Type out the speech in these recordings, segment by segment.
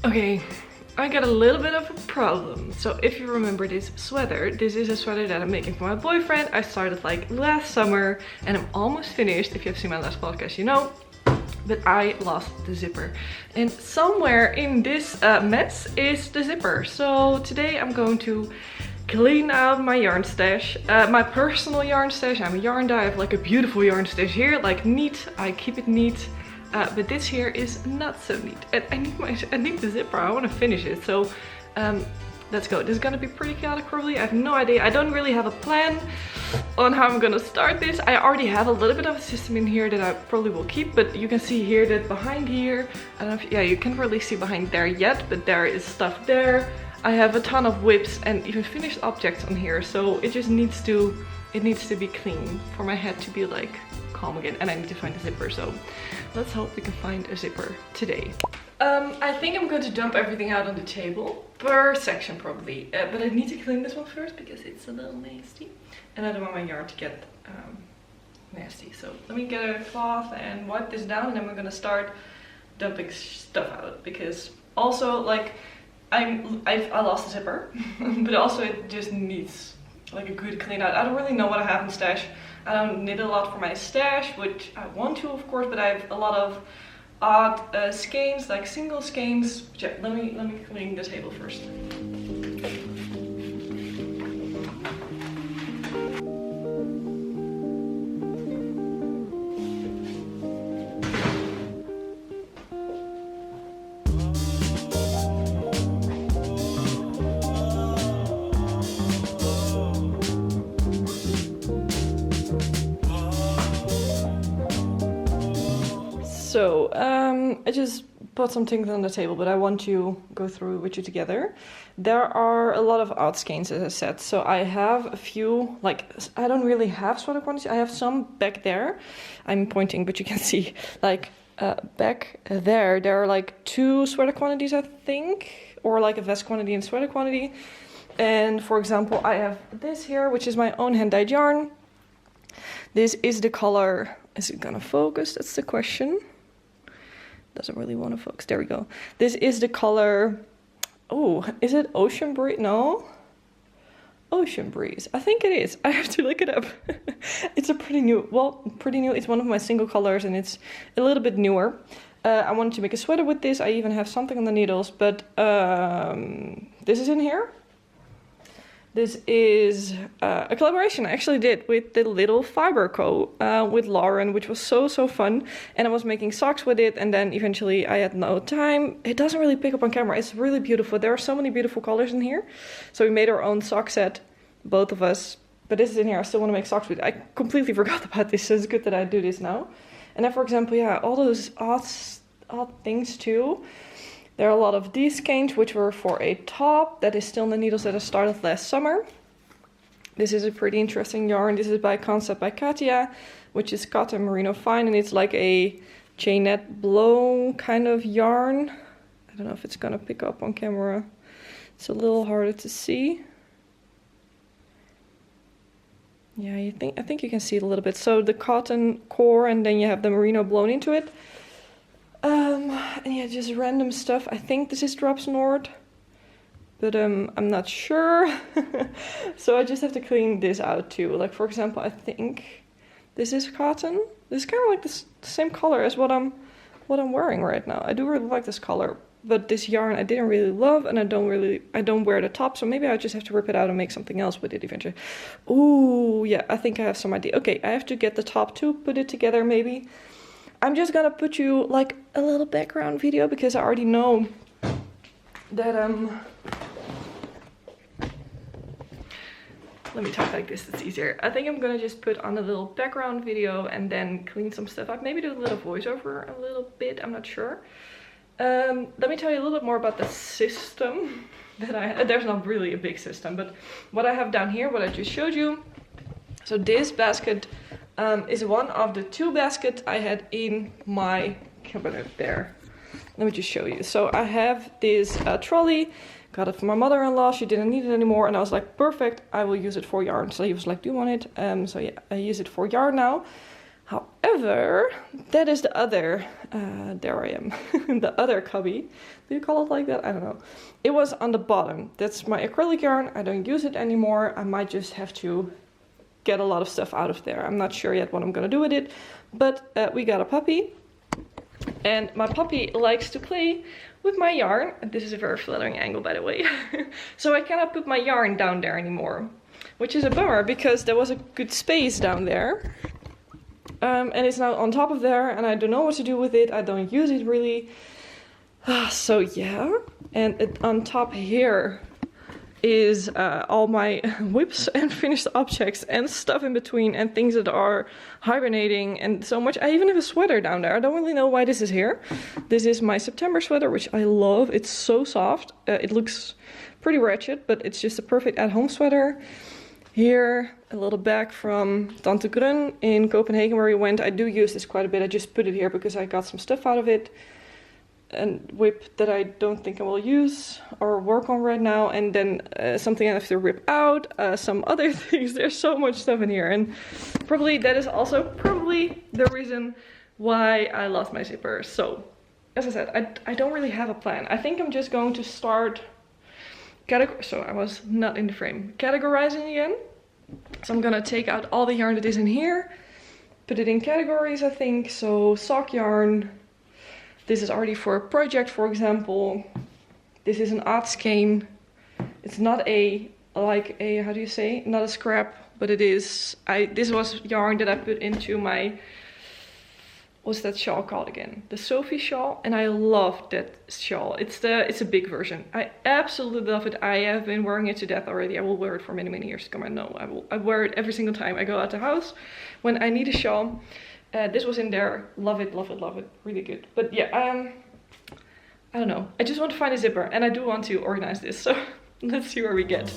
Okay, I got a little bit of a problem. So if you remember this sweater, this is a sweater that I'm making for my boyfriend. I started like last summer and I'm almost finished. If you've seen my last podcast, you know. But I lost the zipper. And somewhere in this mess is the zipper. So today I'm going to clean out my yarn stash. My personal yarn stash. I'm a yarn dye. I have like a beautiful yarn stash here. Like neat. I keep it neat. But this here is not so neat. And I need the zipper. I want to finish it. So let's go. This is gonna be pretty chaotic probably. I have no idea. I don't really have a plan on how I'm gonna start this. I already have a little bit of a system in here that I probably will keep, but you can see here that behind here, I don't know if, yeah, you can't really see behind there yet, but there is stuff there. I have a ton of whips and even finished objects on here, so it just needs to be clean for my head to be like calm again, and I need to find a zipper, so let's hope we can find a zipper today. I think I'm going to dump everything out on the table per section probably, but I need to clean this one first because it's a little nasty and I don't want my yarn to get nasty. So let me get a cloth and wipe this down, and then we're gonna start dumping stuff out, because also like I lost the zipper but also it just needs like a good clean out. I don't really know what I have in stash. I don't knit a lot for my stash, which I want to of course, but I have a lot of odd skeins, like single skeins. Yeah, let me clean the table first. So I just put some things on the table, but I want to go through with you together. There are a lot of odd skeins, as I said. So I have a few, like I don't really have sweater quantities. I have some back there. I'm pointing, but you can see like back there are like 2 sweater quantities, I think, or like a vest quantity and sweater quantity. And for example, I have this here, which is my own hand-dyed yarn. This is the color. Is it gonna focus? That's the question. Doesn't really want to focus. There we go. This is the color. Oh, is it Ocean Breeze? No. Ocean Breeze. I think it is. I have to look it up. It's a pretty new. It's one of my single colors and it's a little bit newer. I wanted to make a sweater with this. I even have something on the needles, but this is in here. This is a collaboration I actually did with the Little Fiber Co. With Lauren, which was so fun. And I was making socks with it, and then eventually I had no time. It doesn't really pick up on camera. It's really beautiful. There are so many beautiful colors in here. So we made our own sock set, both of us. But this is in here. I still want to make socks with it. I completely forgot about this, so it's good that I do this now. And then, for example, yeah, all those odd things too. There are a lot of these skeins, which were for a top that is still in the needles that I started last summer. This is a pretty interesting yarn. This is by Concept by Katia, which is cotton merino fine, and it's like a chainette blow kind of yarn. I don't know if it's gonna pick up on camera. It's a little harder to see. Yeah, I think you can see it a little bit. So the cotton core, and then you have the merino blown into it. And yeah, just random stuff. I think this is Drops Nord, but I'm not sure. So I just have to clean this out too. Like for example, I think this is cotton. This is kind of like the same color as what I'm wearing right now. I do really like this color, but this yarn I didn't really love, and I don't wear the top, so maybe I just have to rip it out and make something else with it eventually. Ooh, yeah, I think I have some idea. Okay, I have to get the top too, put it together maybe. I'm just gonna put you like a little background video because I already know that let me talk like this, it's easier. I think I'm gonna just put on a little background video and then clean some stuff up. Maybe do a little voiceover a little bit, I'm not sure. Let me tell you a little bit more about the system that there's not really a big system, but what I have down here, what I just showed you. So this basket is one of the 2 baskets I had in my cabinet there. Let me just show you. So I have this trolley, got it from my mother-in-law. She didn't need it anymore, and I was like, perfect, I will use it for yarn. So he was like, do you want it? So yeah, I use it for yarn now. However, However, that is the other, there I am, the other cubby. Do you call it like that? I don't know. It was on the bottom. That's my acrylic yarn. I don't use it anymore. I might just have to get a lot of stuff out of there. I'm not sure yet what I'm gonna do with it, but we got a puppy. And my puppy likes to play with my yarn. This is a very flattering angle, by the way. So I cannot put my yarn down there anymore, which is a bummer because there was a good space down there. And it's now on top of there and I don't know what to do with it. I don't use it really. So yeah, and on top here is all my whips and finished objects and stuff in between and things that are hibernating and so much. I even have a sweater down there. I don't really know why this is here. This is my September sweater, which I love. It's so soft. It looks pretty ratchet, but it's just a perfect at-home sweater. Here, a little bag from Tante Grun in Copenhagen where we went. I do use this quite a bit. I just put it here because I got some stuff out of it. And whip that I don't think I will use or work on right now, and then something I have to rip out, some other things. There's so much stuff in here, and probably that is also probably the reason why I lost my zipper. So, as I said, I don't really have a plan. I think I'm just going to start so I was not in the frame. Categorizing again. So I'm gonna take out all the yarn that is in here, put it in categories, I think. So sock yarn. This is already for a project, for example. This is an odd skein. It's not how do you say? Not a scrap, but it is. This was yarn that I put into my, what's that shawl called again? The Sophie shawl, and I love that shawl. It's a big version. I absolutely love it. I have been wearing it to death already. I will wear it for many, many years to come. I know. I wear it every single time I go out the house when I need a shawl. This was in there. Love it, love it, love it. Really good. But yeah, I don't know. I just want to find a zipper and I do want to organize this. So let's see where we get.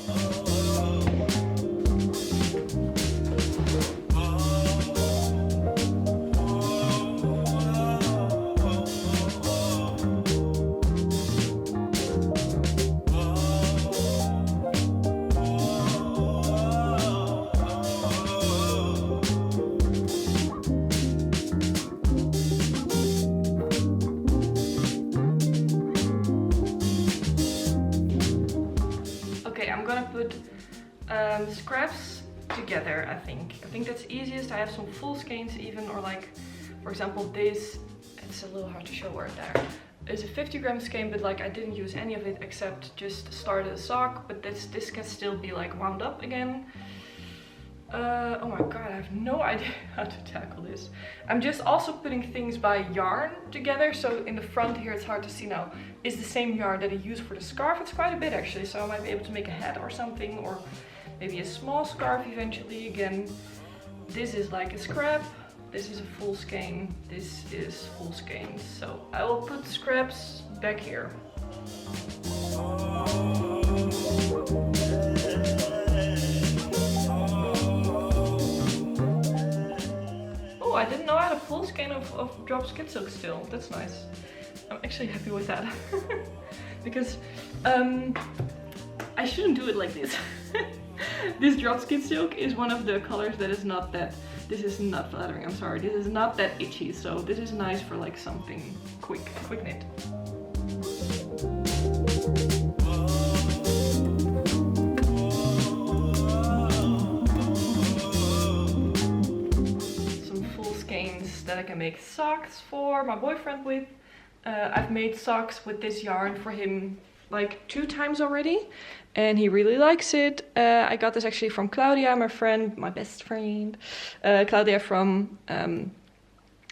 Scraps together, I think that's easiest. I have some full skeins even, or like, for example, this, it's a little hard to show right there. It's a 50 gram skein, but like I didn't use any of it except just started a sock, but this can still be like wound up again. Oh my god, I have no idea how to tackle this. I'm just also putting things by yarn together, so in the front here it's hard to see now, is the same yarn that I use for the scarf. It's quite a bit actually, so I might be able to make a hat or something, or maybe a small scarf eventually. Again, this is like a scrap, this is a full skein, this is full skein. So I will put scraps back here. Oh, I didn't know I had a full skein of drop skid silk still. That's nice. I'm actually happy with that. Because I shouldn't do it like this. This drop skid silk is one of the colors that is not that, this is not flattering, I'm sorry, this is not that itchy, so this is nice for like something quick knit. Some full skeins that I can make socks for my boyfriend with. I've made socks with this yarn for him like 2 times already, and he really likes it. I got this actually from Claudia, my friend, my best friend. Claudia from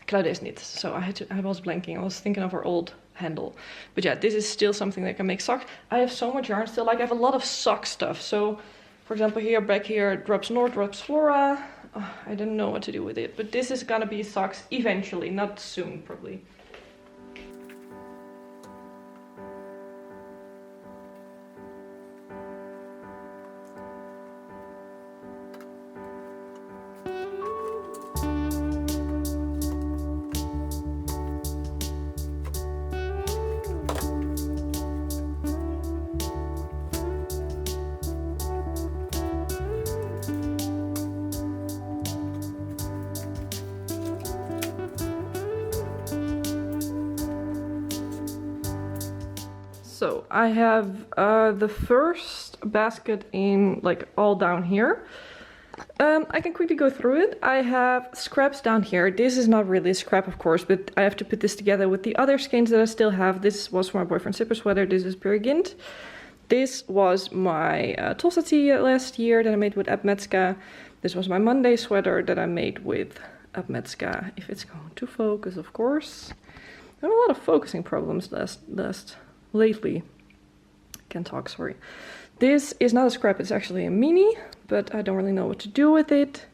Claudia's Knits. So I was blanking. I was thinking of her old handle. But yeah, this is still something that can make socks. I have so much yarn still. Like I have a lot of sock stuff. So for example, here, back here, drops North, drops Flora. Oh, I don't know what to do with it, but this is gonna be socks eventually, not soon probably. So I have the first basket in like all down here. I can quickly go through it. I have scraps down here. This is not really a scrap, of course, but I have to put this together with the other skeins that I still have. This was for my boyfriend's zipper sweater. This is Bergint. This was my Tulsa tee last year that I made with Abmetska. This was my Monday sweater that I made with Abmetska. If it's going to focus, of course. I have a lot of focusing problems lately. Can't talk, sorry. This is not a scrap, it's actually a mini, but I don't really know what to do with it.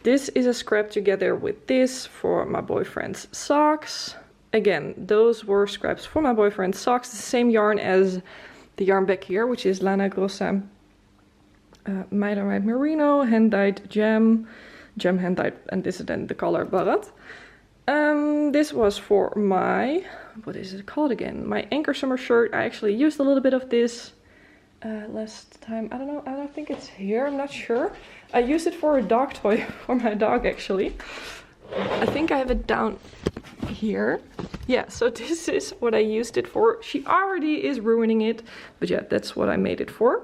This is a scrap together with this for my boyfriend's socks. Again, those were scraps for my boyfriend's socks, the same yarn as the yarn back here, which is Lana Grossa Myderite Merino, hand-dyed gem hand-dyed, and this is then the color Barat. This was for my, what is it called again? My Anchor Summer shirt. I actually used a little bit of this last time. I don't know, I don't think it's here, I'm not sure. I used it for a dog toy for my dog actually. I think I have it down here. Yeah, so this is what I used it for. She already is ruining it, but yeah, that's what I made it for.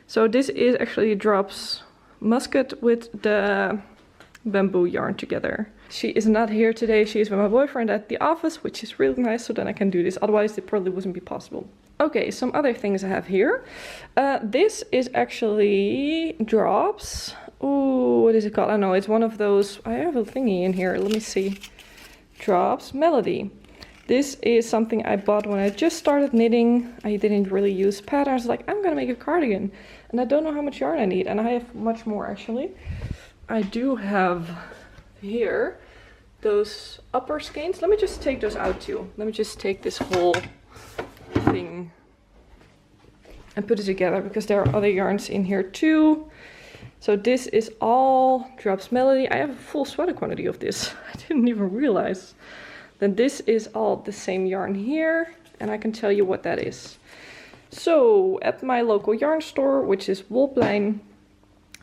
So this is actually Drops Musket with the bamboo yarn together. She is not here today. She is with my boyfriend at the office, which is really nice, so then I can do this. Otherwise, it probably wouldn't be possible. Okay, some other things I have here. This is actually Drops. Ooh, what is it called? I don't know. It's one of those. I have a thingy in here. Let me see. Drops Melody. This is something I bought when I just started knitting. I didn't really use patterns. Like, I'm gonna make a cardigan, and I don't know how much yarn I need, and I have much more actually. I do have here those upper skeins. Let me just take those out too. Let me just take this whole thing and put it together because there are other yarns in here too. So this is all Drops Melody. I have a full sweater quantity of this. I didn't even realize. Then this is all the same yarn here, and I can tell you what that is. So at my local yarn store, which is Wolplein,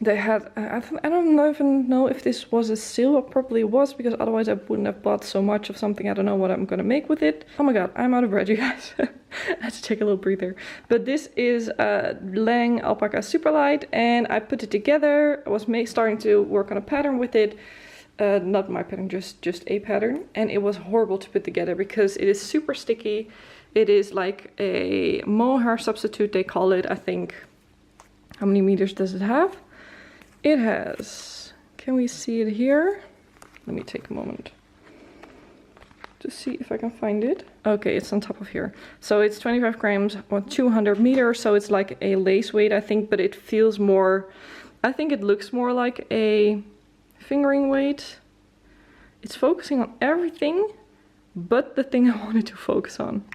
they had, I don't even know if this was a sale, or probably was, because otherwise I wouldn't have bought so much of something. I don't know what I'm gonna make with it. Oh my god, I'm out of breath, you guys. I had to take a little breather. But this is Lang Alpaca Superlight, and I put it together. I was starting to work on a pattern with it. Not my pattern, just a pattern. And it was horrible to put together because it is super sticky. It is like a mohair substitute, they call it, I think. How many meters does it have? It has, can we see it here? Let me take a moment to see if I can find it. Okay, it's on top of here. So it's 25 grams or 200 meters. So it's like a lace weight, I think, but it feels more, I think it looks more like a fingering weight. It's focusing on everything but the thing I wanted to focus on.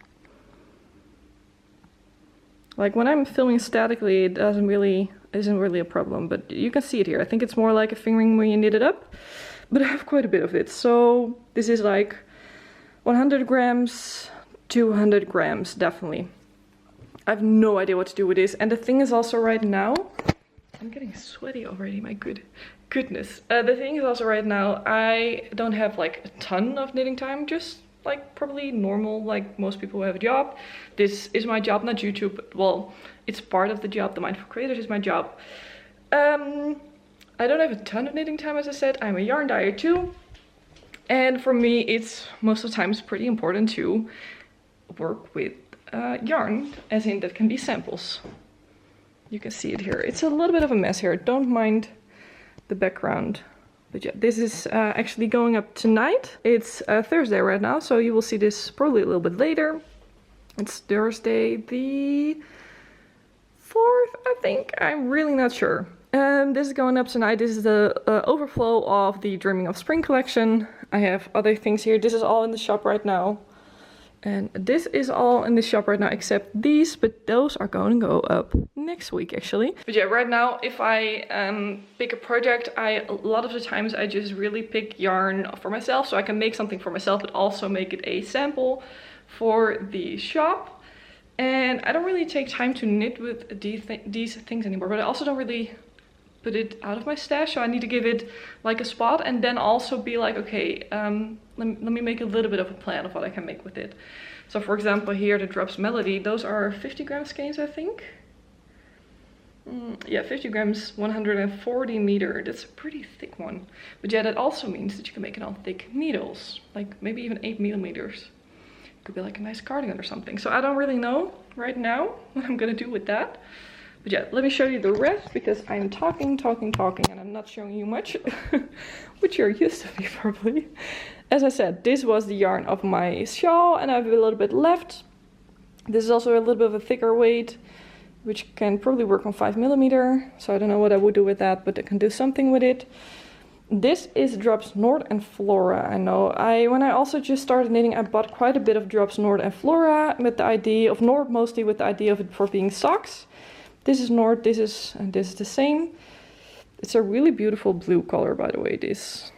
Like when I'm filming statically, it isn't really a problem, but you can see it here. I think it's more like a fingering when you knit it up, but I have quite a bit of it. So this is like 100 grams, 200 grams, definitely. I have no idea what to do with this. And the thing is also right now, I'm getting sweaty already, my goodness. The thing is also right now, I don't have like a ton of knitting time, just like probably normal, like most people who have a job. This is my job, not YouTube, but well, it's part of the job. The Mindful Creators is my job. I don't have a ton of knitting time, as I said. I'm a yarn dyer too. And for me, it's most of the time it's pretty important to work with yarn, as in that can be samples. You can see it here. It's a little bit of a mess here. Don't mind the background. But yeah, this is actually going up tonight. It's Thursday right now, so you will see this probably a little bit later. It's Thursday the 4th, I think. I'm really not sure. This is going up tonight. This is the overflow of the Dreaming of Spring collection. I have other things here. This is all in the shop right now. And this is all in the shop right now except these, but those are going to go up next week actually. But yeah, right now if I pick a project, a lot of the times I just really pick yarn for myself, so I can make something for myself but also make it a sample for the shop. And I don't really take time to knit with these things anymore, but I also don't really put it out of my stash, so I need to give it like a spot and then also be like, okay, let me make a little bit of a plan of what I can make with it. So for example, here the drops melody, those are 50 gram skeins, I think. Yeah, 50 grams, 140 meter. That's a pretty thick one. But yeah, that also means that you can make it on thick needles, like maybe even 8 millimeters. Could be like a nice cardigan or something. So I don't really know right now what I'm gonna do with that. But yeah, let me show you the rest, because I'm talking, and I'm not showing you much, which you're used to me probably. As I said, this was the yarn of my shawl, and I have a little bit left. This is also a little bit of a thicker weight, which can probably work on 5 millimeter. So I don't know what I would do with that, but I can do something with it. This is Drops Nord and Flora. I know when I also just started knitting, I bought quite a bit of Drops Nord and Flora with the idea of Nord, mostly with the idea of it for being socks. This is Nord, this is the same. It's a really beautiful blue color, by the way, this.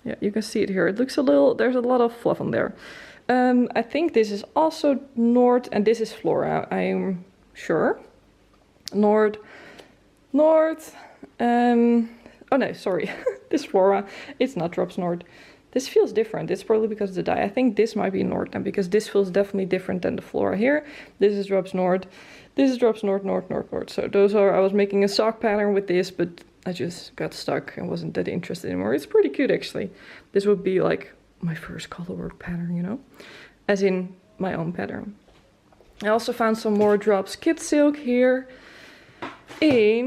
Yeah, you can see it here. It looks a little, there's a lot of fluff on there. I think this is also Nord and this is Flora, I'm sure. Nord. Oh no, sorry, this Flora, it's not Drops Nord. This feels different, it's probably because of the dye. I think this might be Nord then, because this feels definitely different than the Flora here. This is Drops Nord, this is Drops Nord. So those are, I was making a sock pattern with this, but I just got stuck and wasn't that interested anymore. It's pretty cute actually. This would be like my first color work pattern, you know? As in my own pattern. I also found some more Drops Kid Silk here. I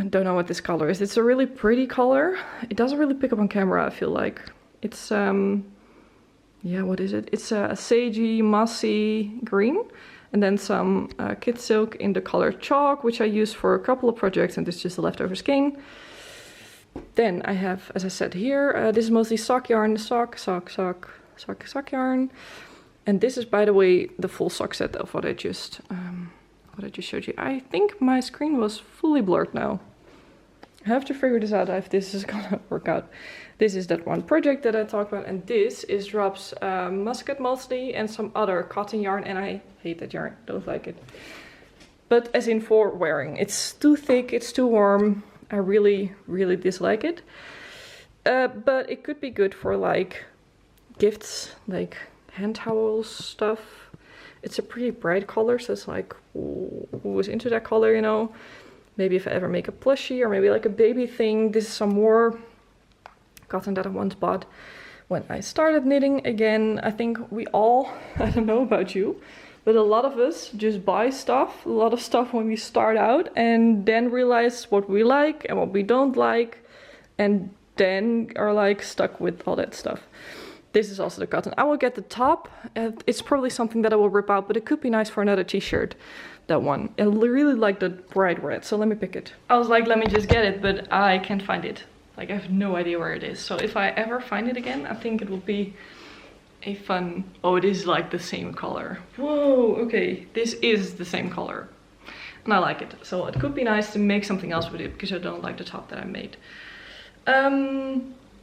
don't know what this color is. It's a really pretty color. It doesn't really pick up on camera, I feel like. It's yeah, what is it? It's a sagey, mossy green, and then some Kid Silk in the color Chalk, which I used for a couple of projects, and this is just a leftover skein. Then I have, as I said here, this is mostly sock yarn, sock yarn, and this is, by the way, the full sock set of what I just showed you. I think my screen was fully blurred now. I have to figure this out if this is gonna work out. This is that one project that I talked about, and this is Drops Muscat mostly, and some other cotton yarn, and I hate that yarn, don't like it. But as in for wearing, it's too thick, it's too warm. I really dislike it. But it could be good for like gifts, like hand towels stuff. It's a pretty bright color, so it's like, who was into that color, you know? Maybe if I ever make a plushie or maybe like a baby thing. This is some more cotton that I once bought when I started knitting again. I think we all, I don't know about you, but a lot of us just buy stuff, a lot of stuff when we start out, and then realize what we like and what we don't like, and then are like stuck with all that stuff. This is also the cotton. I will get the top. It's probably something that I will rip out, but it could be nice for another t-shirt. That one. I really like the bright red, so let me pick it. I was like, let me just get it, but I can't find it. Like, I have no idea where it is. So if I ever find it again, I think it will be a fun... Oh, it is like the same color. Whoa, okay. This is the same color. And I like it. So it could be nice to make something else with it, because I don't like the top that I made.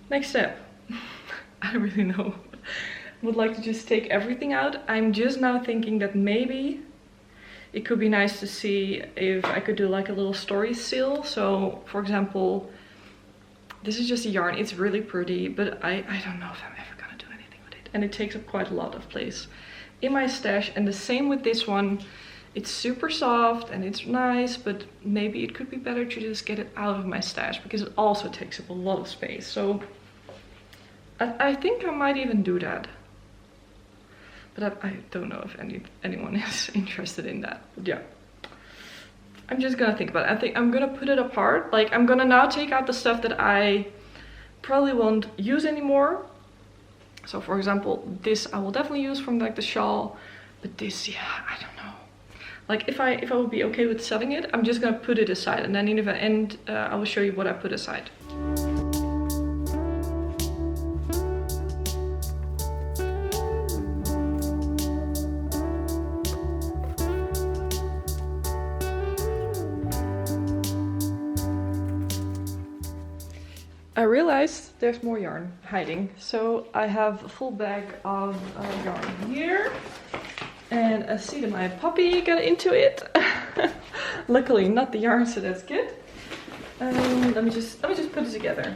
Next step. I don't really know. Would like to just take everything out. I'm just now thinking that maybe it could be nice to see if I could do like a little story seal. So for example, this is just a yarn. It's really pretty, but I don't know if I'm ever gonna do anything with it. And it takes up quite a lot of place in my stash. And the same with this one. It's super soft and it's nice, but maybe it could be better to just get it out of my stash, because it also takes up a lot of space. So I think I might even do that. But I don't know if anyone is interested in that. But yeah, I'm just gonna think about it. I think I'm gonna put it apart. Like, I'm gonna now take out the stuff that I probably won't use anymore. So for example, this I will definitely use from like the shawl. But this, yeah, I don't know. Like, if I would be okay with selling it, I'm just gonna put it aside. And then in the end, I will show you what I put aside. I realized there's more yarn hiding, so I have a full bag of yarn here, and I see that my puppy got into it. Luckily not the yarn, so that's good. Let me just put it together.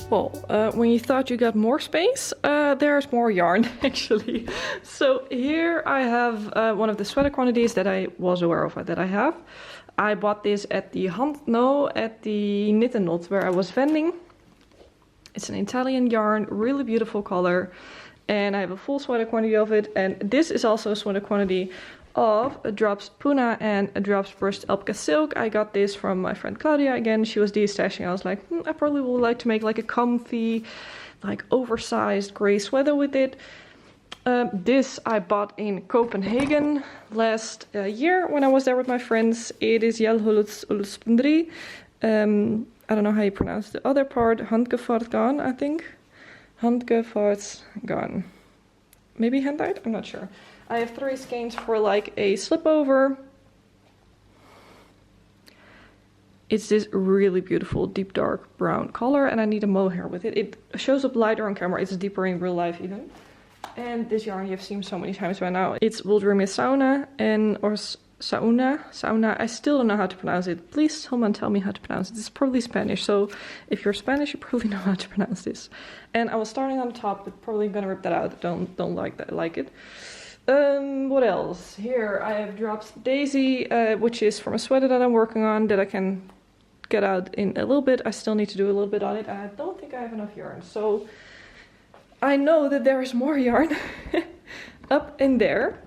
Well, when you thought you got more space, there's more yarn actually. So here I have one of the sweater quantities that I was aware of that I have. I bought this at the at the Knit and Knot where I was vending. It's an Italian yarn, really beautiful color. And I have a full sweater quantity of it. And this is also a sweater quantity of a drops Puna and a drops brushed Elpka silk. I got this from my friend Claudia again. She was de-stashing. I was like, I probably would like to make like a comfy, like oversized gray sweater with it. This I bought in Copenhagen last year when I was there with my friends. It is Jelhulutspundri. I don't know how you pronounce the other part. Handgevaartgarn, I think. Handgevaartgarn. Maybe hand-dyed? I'm not sure. I have 3 skeins for like a slip over. It's this really beautiful deep dark brown color and I need a mohair with it. It shows up lighter on camera, it's deeper in real life even. And this yarn you've seen so many times by now. It's Wildrimia Sauna or Sauna. I still don't know how to pronounce it. Please someone tell me how to pronounce it. It's probably Spanish, so if you're Spanish you probably know how to pronounce this. And I was starting on the top, but probably gonna rip that out. Don't like it. What else? Here I have drops Daisy, which is from a sweater that I'm working on that I can get out in a little bit. I still need to do a little bit on it. I don't think I have enough yarn. So I know that there is more yarn up in there.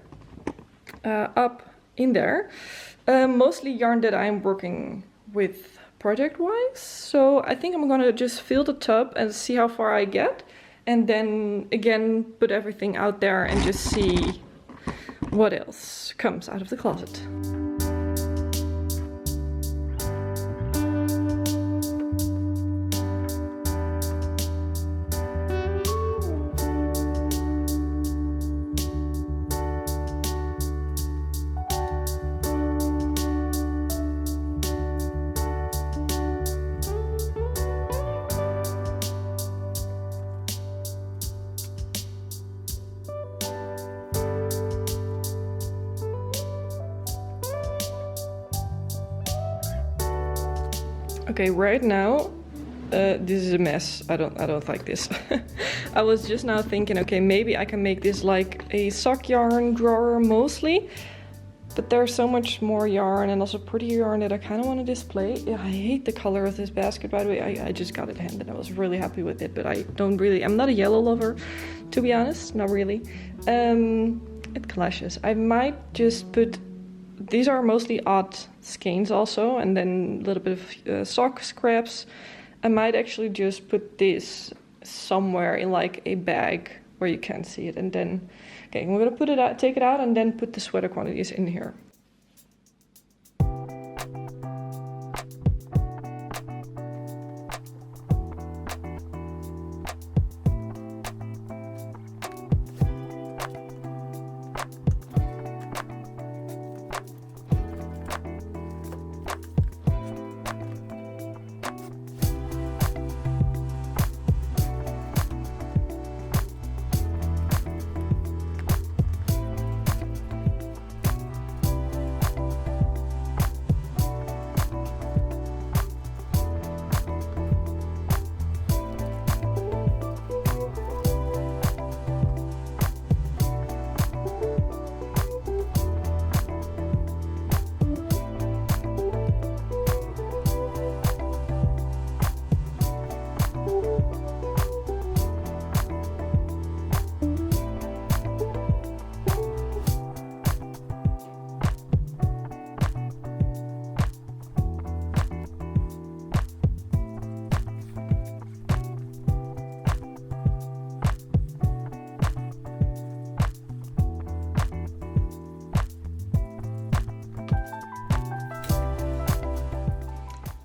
Mostly yarn that I'm working with project-wise. So I think I'm gonna just fill the tub and see how far I get. And then again, put everything out there and just see what else comes out of the closet. Okay, right now, this is a mess. I don't like this. I was just now thinking, okay, maybe I can make this like a sock yarn drawer mostly, but there's so much more yarn and also pretty yarn that I kind of want to display. Yeah, I hate the color of this basket, by the way. I just got it handed. I was really happy with it, but I'm not a yellow lover, to be honest, not really. It clashes. I might just put. These are mostly odd skeins also, and then a little bit of sock scraps. I might actually just put this somewhere in like a bag where you can't see it, and then, okay, I'm gonna put it out, take it out, and then put the sweater quantities in here.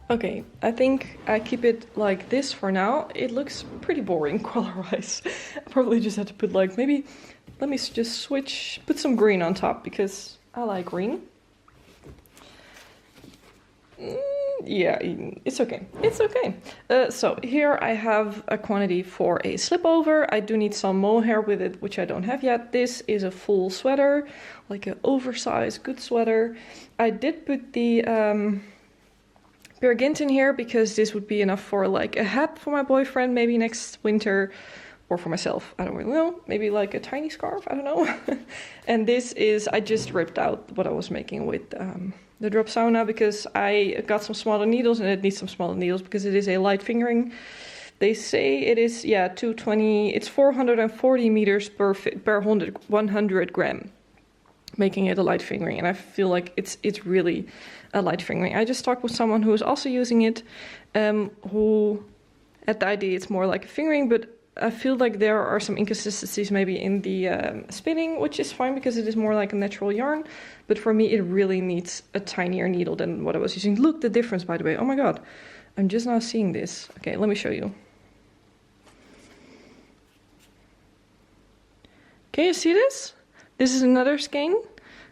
Okay, I think I keep it like this for now. It looks pretty boring color-wise. I probably just had to put like, maybe, let me just switch, put some green on top because I like green. Yeah, it's okay. It's okay. So here I have a quantity for a slip over. I do need some mohair with it, which I don't have yet. This is a full sweater, like an oversized good sweater. I did put the Peer Gynt in here because this would be enough for like a hat for my boyfriend maybe next winter, or for myself, I don't really know, maybe like a tiny scarf, I don't know. And this is, I just ripped out what I was making with the drop sauna because I got some smaller needles and it needs some smaller needles because it is a light fingering. They say it is, yeah, 220, it's 440 meters per 100 gram, making it a light fingering, and I feel like it's really a light fingering. I just talked with someone who is also using it, who at the idea it's more like a fingering, but I feel like there are some inconsistencies maybe in the spinning, which is fine because it is more like a natural yarn, but for me it really needs a tinier needle than what I was using. Look, the difference, by the way. Oh my god, I'm just now seeing this. Okay, let me show you. Can you see this? This is another skein.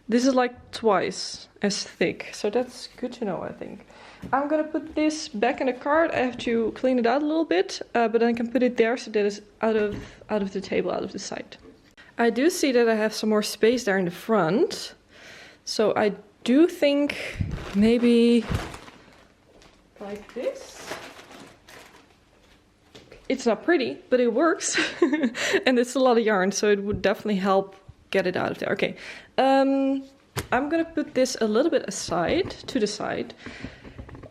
This is like twice as thick, so that's good to know, I think. I'm gonna put this back in the cart. I have to clean it out a little bit, but then I can put it there so that it's out of the table, out of the sight. I do see that I have some more space there in the front, so I do think maybe like this. It's not pretty, but it works, and it's a lot of yarn, so it would definitely help get it out of there. Okay, I'm gonna put this a little bit aside, to the side,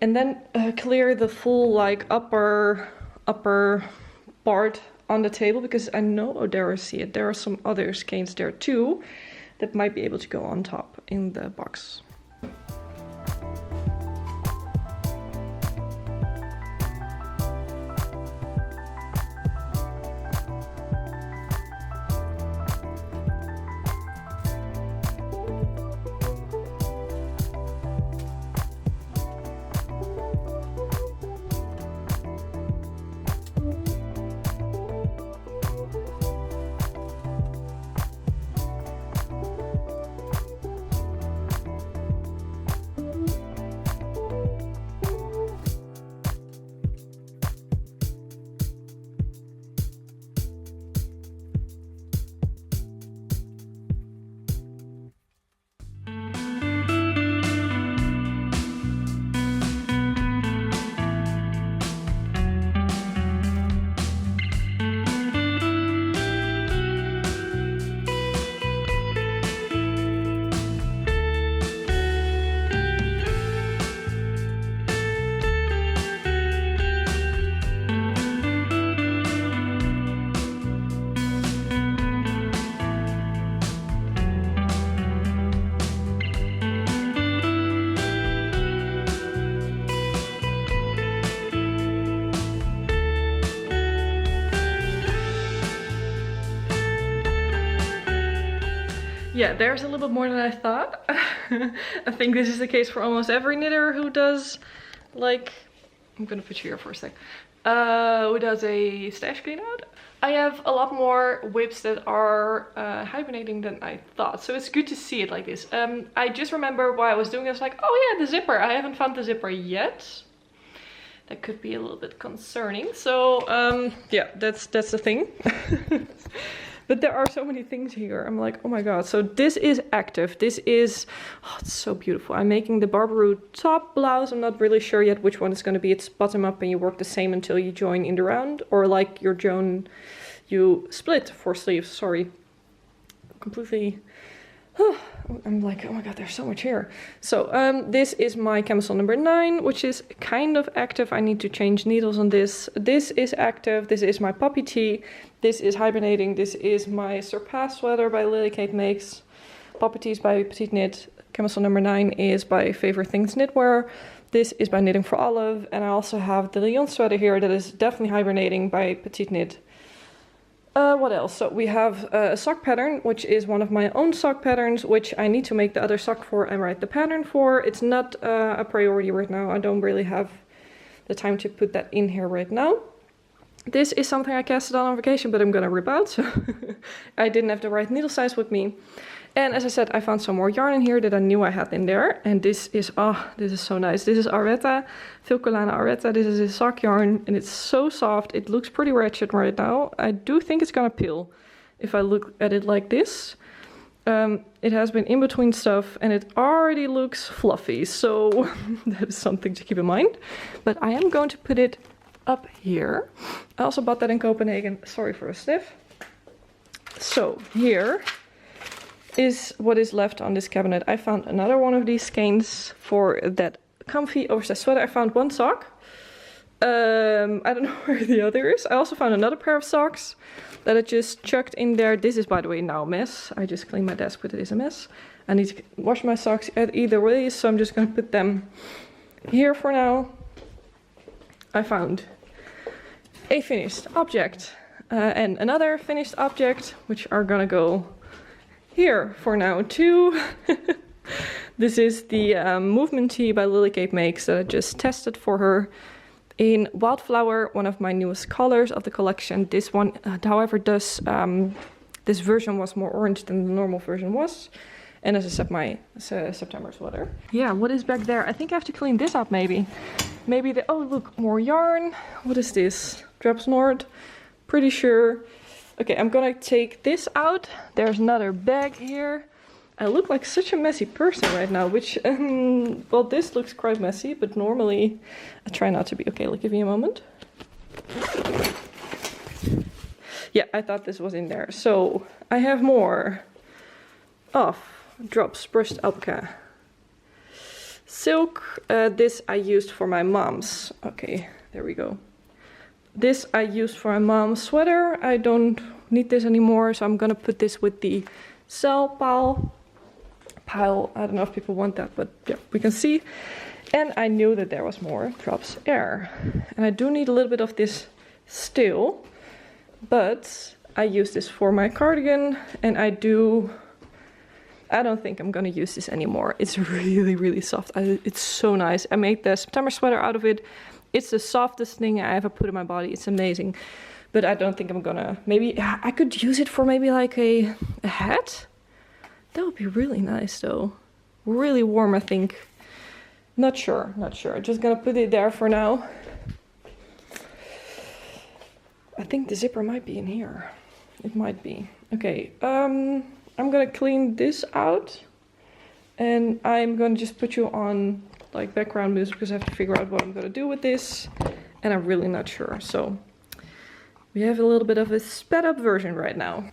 and then clear the full like upper part on the table because I know, oh there I see it, there are some other skeins there too that might be able to go on top in the box. Yeah, there's a little bit more than I thought. I think this is the case for almost every knitter who does, like, I'm gonna put you here for a sec, who does a stash clean out. I have a lot more whips that are hibernating than I thought, so it's good to see it like this. I just remember while I was doing this, like, oh yeah, the zipper. I haven't found the zipper yet. That could be a little bit concerning. So yeah, that's the thing. But there are so many things here. I'm like, oh my god. So this is active. This is, oh, it's so beautiful. I'm making the Barbaroo top blouse. I'm not really sure yet which one it's going to be. It's bottom up and you work the same until you join in the round. Or like you split 4 sleeves. Sorry. Completely. I'm like, oh my god, there's so much here. So this is my camisole number 9, which is kind of active. I need to change needles on this. This is active. This is my Poppy Tea. This is hibernating. This is my Surpass sweater by Lily Kate Makes. Poppy Tea is by Petite Knit. Camisole number 9 is by Favorite Things Knitwear. This is by Knitting for Olive. And I also have the Lyon sweater here that is definitely hibernating by Petite Knit. What else? So we have a sock pattern, which is one of my own sock patterns, which I need to make the other sock for and write the pattern for. It's not a priority right now. I don't really have the time to put that in here right now. This is something I casted on vacation, but I'm gonna rip out, so I didn't have the right needle size with me. And as I said, I found some more yarn in here that I knew I had in there. And this is so nice. This is Arreta, Filcolana Arreta. This is a sock yarn, and it's so soft. It looks pretty ratchet right now. I do think it's gonna peel if I look at it like this. It has been in between stuff, and it already looks fluffy, so that is something to keep in mind. But I am going to put it up here. I also bought that in Copenhagen. Sorry for a sniff. So here is what is left on this cabinet. I found another one of these skeins for that comfy oversized sweater. I found one sock. I don't know where the other is. I also found another pair of socks that I just chucked in there. This is, by the way, now a mess. I just cleaned my desk, but it is a mess. I need to wash my socks either way, so I'm just gonna put them here for now. I found a finished object and another finished object, which are gonna go here for now too. This is the movement tee by Lily Kate Makes that I just tested for her in Wildflower, one of my newest colors of the collection. This one, however, does this version was more orange than the normal version was. And as I said, my September sweater. Yeah, what is back there? I think I have to clean this up maybe. Maybe the, oh look, more yarn. What is this? Drops Nord. Pretty sure. Okay, I'm gonna take this out. There's another bag here. I look like such a messy person right now, which, well, this looks quite messy, but normally I try not to be. Okay, give me a moment. Yeah, I thought this was in there. So I have more of Drops Brushed Alpaca Silk. This I used for my mom's. Okay, there we go. This I used for my mom's sweater. I don't need this anymore, so I'm gonna put this with the cell pile. I don't know if people want that, but yeah, we can see. And I knew that there was more Drops Air. And I do need a little bit of this still, but I use this for my cardigan, and I don't think I'm gonna use this anymore. It's really, really soft. It's so nice. I made the September sweater out of it. It's the softest thing I ever put in my body. It's amazing. But I don't think I'm gonna, maybe, I could use it for maybe like a hat. That would be really nice though. Really warm, I think. Not sure. Just gonna put it there for now. I think the zipper might be in here. It might be. Okay, I'm gonna clean this out. And I'm gonna just put you on like background music because I have to figure out what I'm gonna do with this. And I'm really not sure. So we have a little bit of a sped up version right now.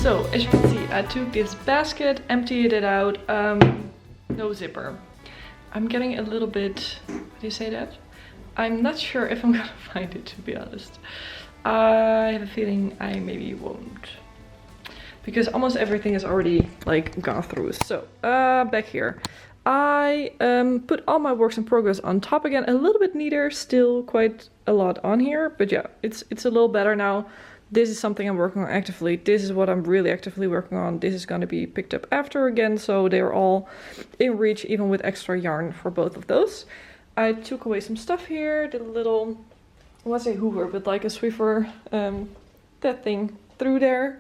So as you can see, I took this basket, emptied it out, no zipper. I'm getting a little bit, how do you say that? I'm not sure if I'm gonna find it, to be honest. I have a feeling I maybe won't, because almost everything is already like gone through. So back here, I put all my works in progress on top again, a little bit neater, still quite a lot on here, but yeah, it's a little better now. This is something I'm working on actively. This is what I'm really actively working on. This is going to be picked up after again, so they're all in reach, even with extra yarn for both of those. I took away some stuff here, did a little, I want to say hoover, but like a Swiffer, that thing through there.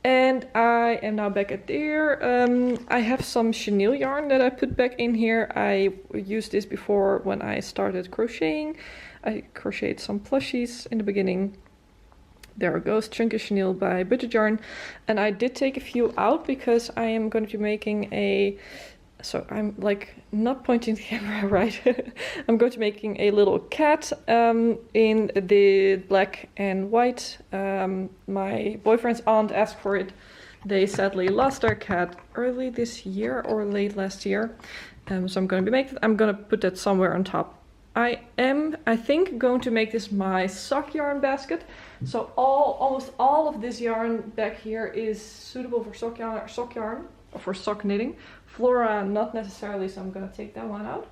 And I am now back at there. I have some chenille yarn that I put back in here. I used this before when I started crocheting. I crocheted some plushies in the beginning. There it goes, Chunky Chenille by Budget Yarn. And I did take a few out because I am going to be making a, so I'm like not pointing the camera right. I'm going to be making a little cat in the black and white. My boyfriend's aunt asked for it. They sadly lost their cat early this year or late last year. So I'm going to be making, I'm going to put that somewhere on top. I think, going to make this my sock yarn basket. So almost all of this yarn back here is suitable for sock yarn or for sock knitting. Flora, not necessarily, so I'm gonna take that one out.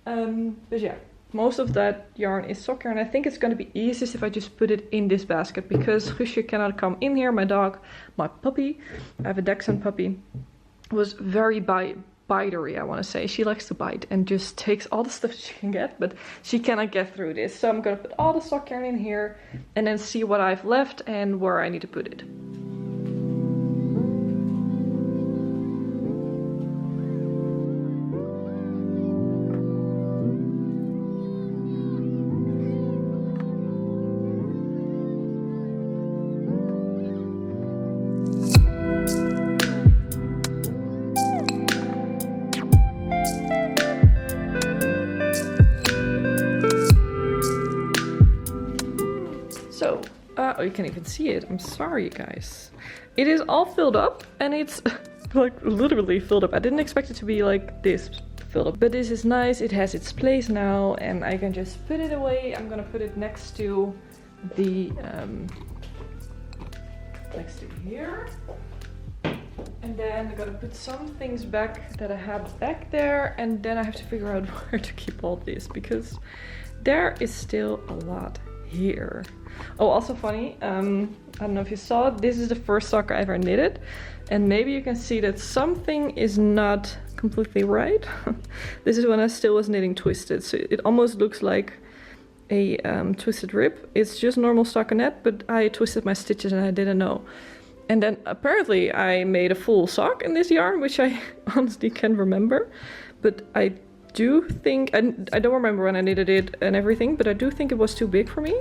But yeah, most of that yarn is sock yarn. I think it's gonna be easiest if I just put it in this basket, because Guusje cannot come in here. My dog, my puppy, I have a Dachshund puppy, was very bitery, I want to say. She likes to bite and just takes all the stuff she can get, but she cannot get through this. So I'm gonna put all the sock yarn in here and then see what I've left and where I need to put it. So, oh, you can't even see it. I'm sorry, guys. It is all filled up, and it's like literally filled up. I didn't expect it to be like this filled up, but this is nice. It has its place now, and I can just put it away. I'm gonna put it next to the next to here, and then I'm gonna put some things back that I have back there, and then I have to figure out where to keep all this, because there is still a lot here. Oh, also funny, I don't know if you saw it, this is the first sock I ever knitted, and maybe you can see that something is not completely right. This is when I still was knitting twisted, so it almost looks like a twisted rib. It's just normal stockinette, but I twisted my stitches and I didn't know. And then apparently I made a full sock in this yarn, which I honestly can't remember, but I do think, I don't remember when I knitted it and everything, but I do think it was too big for me.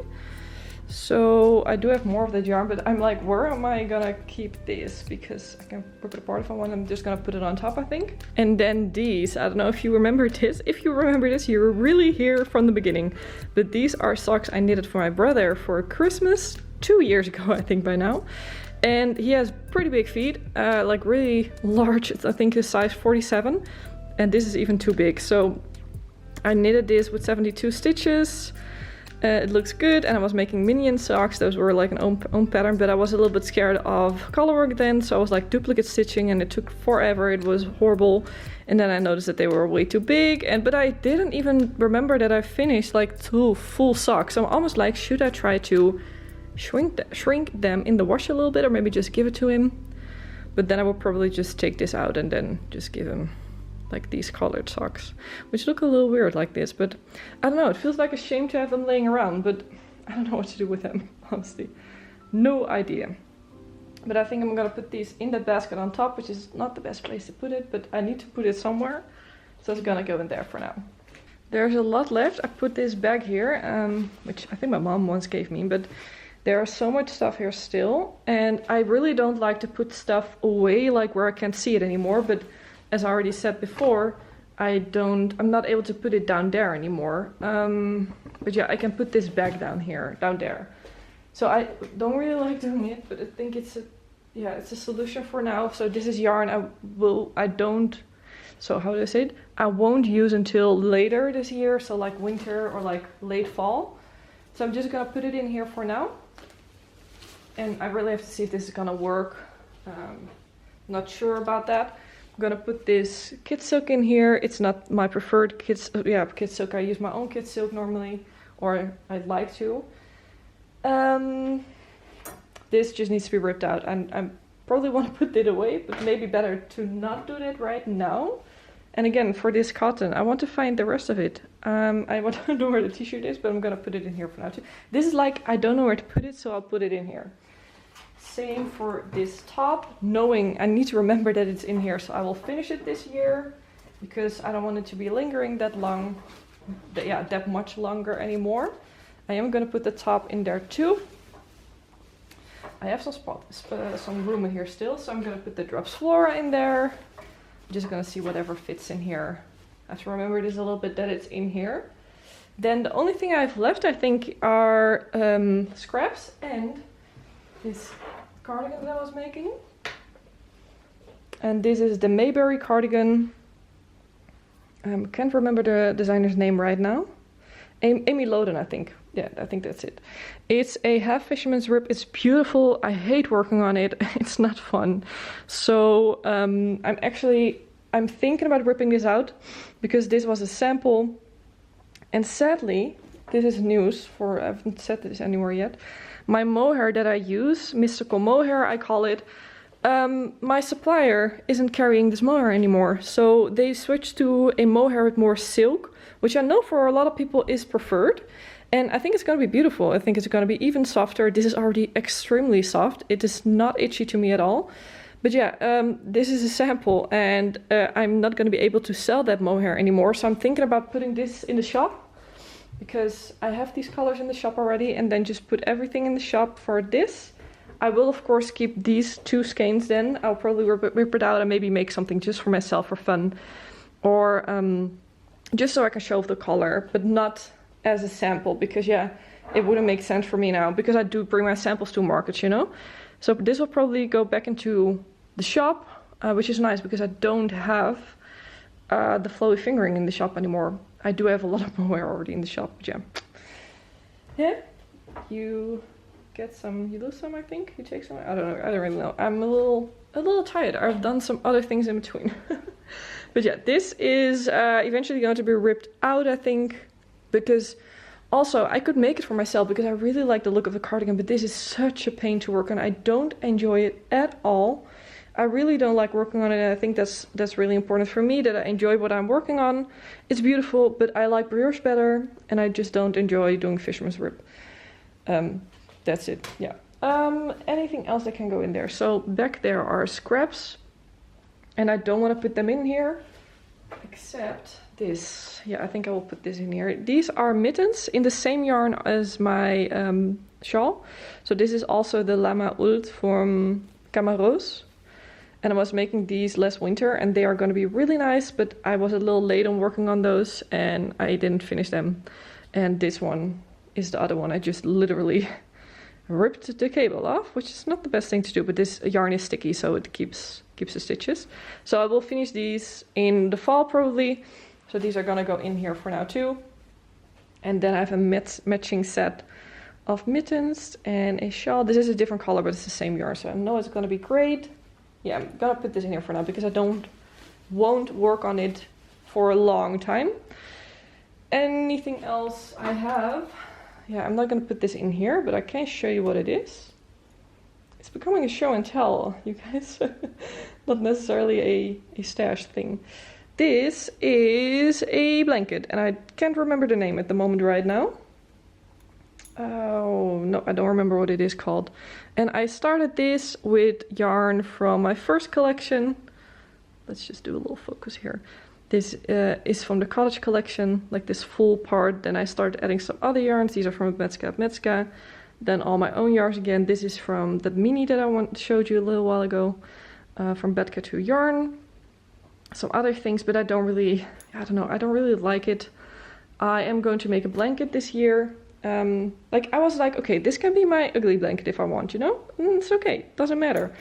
So I do have more of that yarn, but I'm like, where am I gonna keep this? Because I can rip it apart if I want. I'm just gonna put it on top, I think. And then these, I don't know if you remember this. If you remember this, you're really here from the beginning. But these are socks I knitted for my brother for Christmas 2 years ago, I think by now. And he has pretty big feet, like really large. I think his size 47. And this is even too big. So I knitted this with 72 stitches. It looks good, and I was making minion socks. Those were like an own pattern, but I was a little bit scared of color work then, so I was like duplicate stitching, and it took forever. It was horrible. And then I noticed that they were way too big, but I didn't even remember that I finished like 2 full socks. So I'm almost like, should I try to shrink them in the wash a little bit, or maybe just give it to him? But then I will probably just take this out and then just give him like these colored socks, which look a little weird like this, but I don't know, it feels like a shame to have them laying around, but I don't know what to do with them, honestly. No idea. But I think I'm gonna put these in that basket on top, which is not the best place to put it, but I need to put it somewhere, so it's gonna go in there for now. There's a lot left. I put this bag here, which I think my mom once gave me, but there is so much stuff here still, and I really don't like to put stuff away like where I can't see it anymore, but as I already said before, I'm not able to put it down there anymore. But yeah, I can put this bag down there. So I don't really like doing it, but I think it's a yeah, it's a solution for now. So this is yarn how do I say it? I won't use until later this year, so like winter or like late fall. So I'm just gonna put it in here for now. And I really have to see if this is gonna work. Not sure about that. I'm gonna put this kid silk in here. It's not my preferred kid silk. I use my own kid silk normally, or I'd like to. This just needs to be ripped out, and I probably want to put it away, but maybe better to not do that right now. And again, for this cotton, I want to find the rest of it. I want to know where the t-shirt is, but I'm gonna put it in here for now too. This is like, I don't know where to put it, so I'll put it in here. Same for this top, knowing I need to remember that it's in here, so I will finish it this year because I don't want it to be lingering that long, that much longer anymore. I am gonna put the top in there too. I have some room in here still, so I'm gonna put the Drops Flora in there. I'm just gonna see whatever fits in here. I have to remember this a little bit that it's in here. Then the only thing I have left, I think, are scraps and this cardigan that I was making. And this is the Mayberry cardigan. Can't remember the designer's name right now. Amy Loden, I think. Yeah, I think that's it. It's a half fisherman's rib. It's beautiful. I hate working on it. It's not fun. So I'm thinking about ripping this out because this was a sample. And sadly, this is news I haven't said this anywhere yet. My mohair that I use, mystical mohair, I call it, my supplier isn't carrying this mohair anymore. So they switched to a mohair with more silk, which I know for a lot of people is preferred. And I think it's going to be beautiful. I think it's going to be even softer. This is already extremely soft. It is not itchy to me at all. But yeah, this is a sample, and I'm not going to be able to sell that mohair anymore. So I'm thinking about putting this in the shop because I have these colors in the shop already, and then just put everything in the shop for this. I will of course keep these two skeins then. I'll probably rip it out and maybe make something just for myself for fun. Or just so I can show off the color, but not as a sample, because yeah, it wouldn't make sense for me now because I do bring my samples to markets, you know. So this will probably go back into the shop, which is nice because I don't have the flowy fingering in the shop anymore. I do have a lot of mohair already in the shop, but yeah. Yeah, you get some, you lose some, I think. You take some, I don't know, I don't really know. I'm a little tired. I've done some other things in between. But yeah, this is eventually going to be ripped out, I think. Because also I could make it for myself because I really like the look of the cardigan, but this is such a pain to work on. I don't enjoy it at all. I really don't like working on it, and I think that's really important for me, that I enjoy what I'm working on. It's beautiful, but I like brioche better, and I just don't enjoy doing fisherman's rib. That's it, yeah. Anything else that can go in there? So back there are scraps, and I don't want to put them in here, except this. Yeah, I think I will put this in here. These are mittens in the same yarn as my shawl. So this is also the Lama Ult from Camaros. And I was making these last winter, and they are going to be really nice, but I was a little late on working on those and I didn't finish them. And this one is the other one. I just literally ripped the cable off, which is not the best thing to do, but this yarn is sticky, so it keeps the stitches. So I will finish these in the fall probably. So these are gonna go in here for now too. And then I have a matching set of mittens and a shawl. This is a different color, but it's the same yarn, so I know it's gonna be great. Yeah, I'm gonna put this in here for now because I won't work on it for a long time. Anything else I have? Yeah, I'm not gonna put this in here, but I can show you what it is. It's becoming a show and tell, you guys. Not necessarily a stash thing. This is a blanket, and I can't remember the name at the moment right now. Oh, no, I don't remember what it is called. And I started this with yarn from my first collection. Let's just do a little focus here. This is from the cottage collection, like this full part. Then I started adding some other yarns. These are from Metzka. Then all my own yarns again. This is from the mini that I showed you a little while ago, from Betka to Yarn. Some other things, but I don't really like it. I am going to make a blanket this year. I was like, okay, this can be my ugly blanket if I want, you know? It's okay, doesn't matter.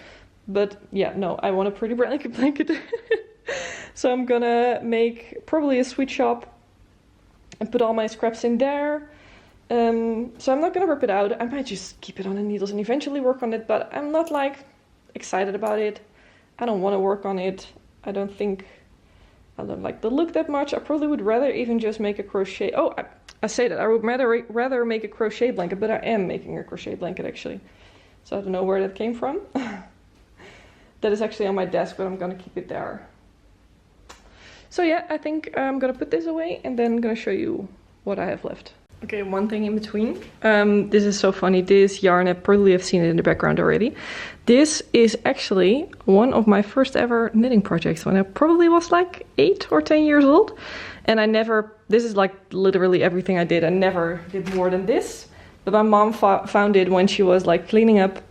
But yeah, no, I want a pretty blanket. So I'm gonna make probably a sweet shop and put all my scraps in there. So I'm not gonna rip it out. I might just keep it on the needles and eventually work on it, but I'm not like excited about it. I don't want to work on it. I don't think I don't like the look that much. I probably would rather even just make a crochet. Oh, I say that I would rather make a crochet blanket, but I am making a crochet blanket actually. So I don't know where that came from. That is actually on my desk, but I'm gonna keep it there. So yeah, I think I'm gonna put this away and then I'm gonna show you what I have left. Okay, one thing in between. This is so funny. This yarn, I probably have seen it in the background already. This is actually one of my first ever knitting projects when I probably was like 8 or 10 years old. And this is like literally everything I did. I never did more than this. But my mom found it when she was like cleaning up.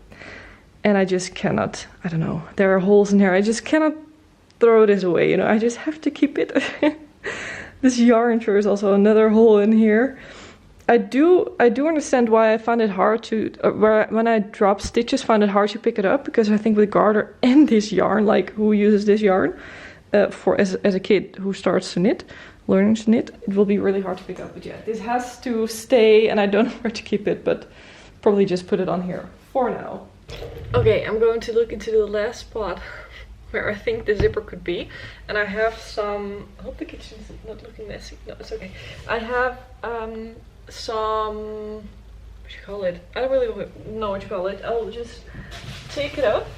And I just cannot, I don't know, there are holes in here. I just cannot throw this away, you know, I just have to keep it. This yarn sure is also another hole in here. I do understand why I found it hard to, when I drop stitches, found it hard to pick it up, because I think with garter and this yarn, like who uses this yarn as a kid who starts to knit, learning to knit, it will be really hard to pick up. But yeah, this has to stay and I don't know where to keep it, but probably just put it on here for now. Okay, I'm going to look into the last spot where I think the zipper could be, and I have some, I hope the kitchen is not looking messy, no it's okay. I have some, what do you call it? I don't really know what you call it. I'll just take it up,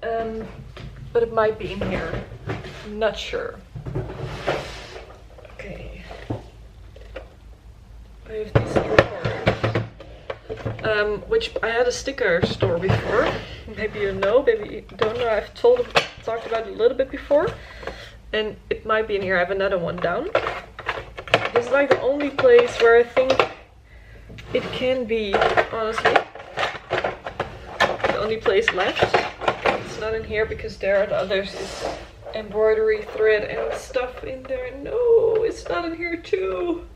but it might be in here, I'm not sure. Okay, I have these which I had a sticker store before. Maybe you know, maybe you don't know. I've talked about it a little bit before, and it might be in here. I have another one down. This is like the only place where I think it can be, honestly. The only place left. It's not in here because there are the others. It's embroidery thread and stuff in there. No, it's not in here too.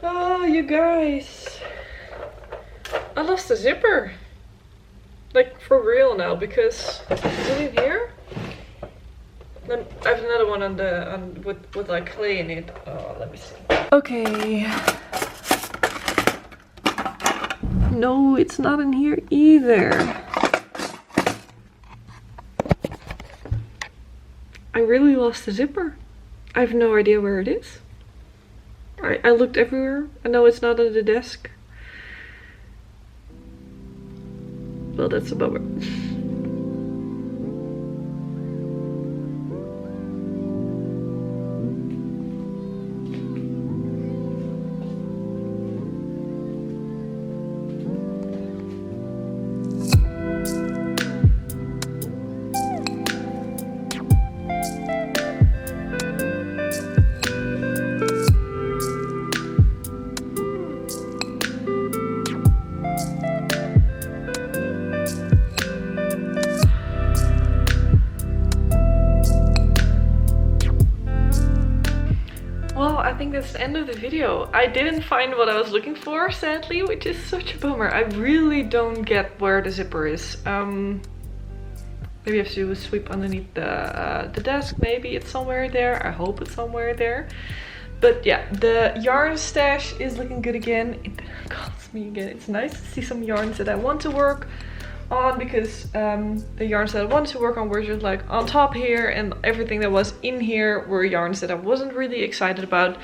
Oh, you guys. I lost the zipper. Like for real now, because is it in here? Then I have another one with like clay in it. Oh, let me see. Okay. No, it's not in here either. I really lost the zipper. I have no idea where it is. I looked everywhere. I know it's not on the desk. Well, that's a bummer. I think that's the end of the video. I didn't find what I was looking for, sadly, which is such a bummer. I really don't get where the zipper is. Maybe I have to do a sweep underneath the desk. Maybe it's somewhere there. I hope it's somewhere there. But yeah, the yarn stash is looking good again. It calls me again. It's nice to see some yarns that I want to work on, because the yarns that I wanted to work on were just like on top here, and everything that was in here were yarns that I wasn't really excited about.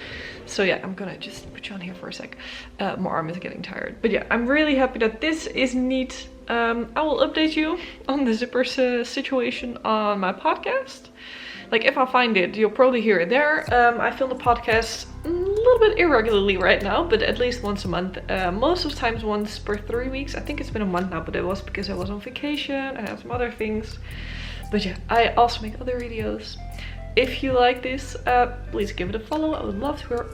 So yeah, I'm gonna just put you on here for a sec. My arm is getting tired. But yeah, I'm really happy that this is neat. I will update you on the zippers situation on my podcast. Like if I find it, you'll probably hear it there. I film the podcast a little bit irregularly right now, but at least once a month. Most of the times once per 3 weeks. I think it's been a month now, but it was because I was on vacation. I had some other things. But yeah, I also make other videos. If you like this, please give it a follow. I would love to. We're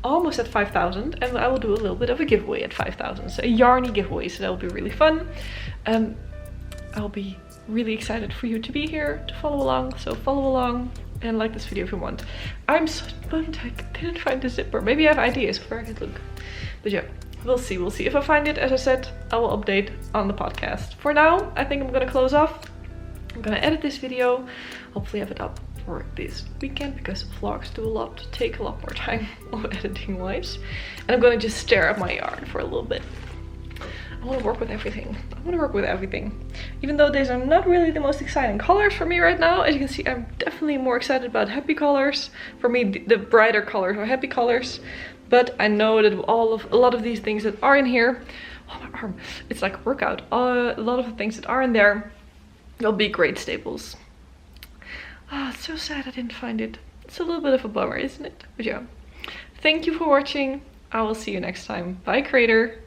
almost at 5,000, and I will do a little bit of a giveaway at 5,000. So a yarny giveaway, so that will be really fun. I'll be really excited for you to be here, to follow along. So follow along and like this video if you want. I'm so bummed I didn't find the zipper. Maybe I have ideas where I could look. But yeah, we'll see. If I find it, as I said, I will update on the podcast. For now, I think I'm gonna close off. I'm gonna edit this video, hopefully have it up for this weekend, because vlogs take a lot more time of editing wise. And I'm gonna just stare at my yard for a little bit. I want to work with everything. Even though these are not really the most exciting colors for me right now. As you can see, I'm definitely more excited about happy colors. For me, the brighter colors are happy colors. But I know that a lot of these things that are in here, oh my arm, it's like a workout. A lot of the things that are in there will be great staples. Ah, it's so sad I didn't find it. It's a little bit of a bummer, isn't it? But yeah, thank you for watching. I will see you next time. Bye, creator.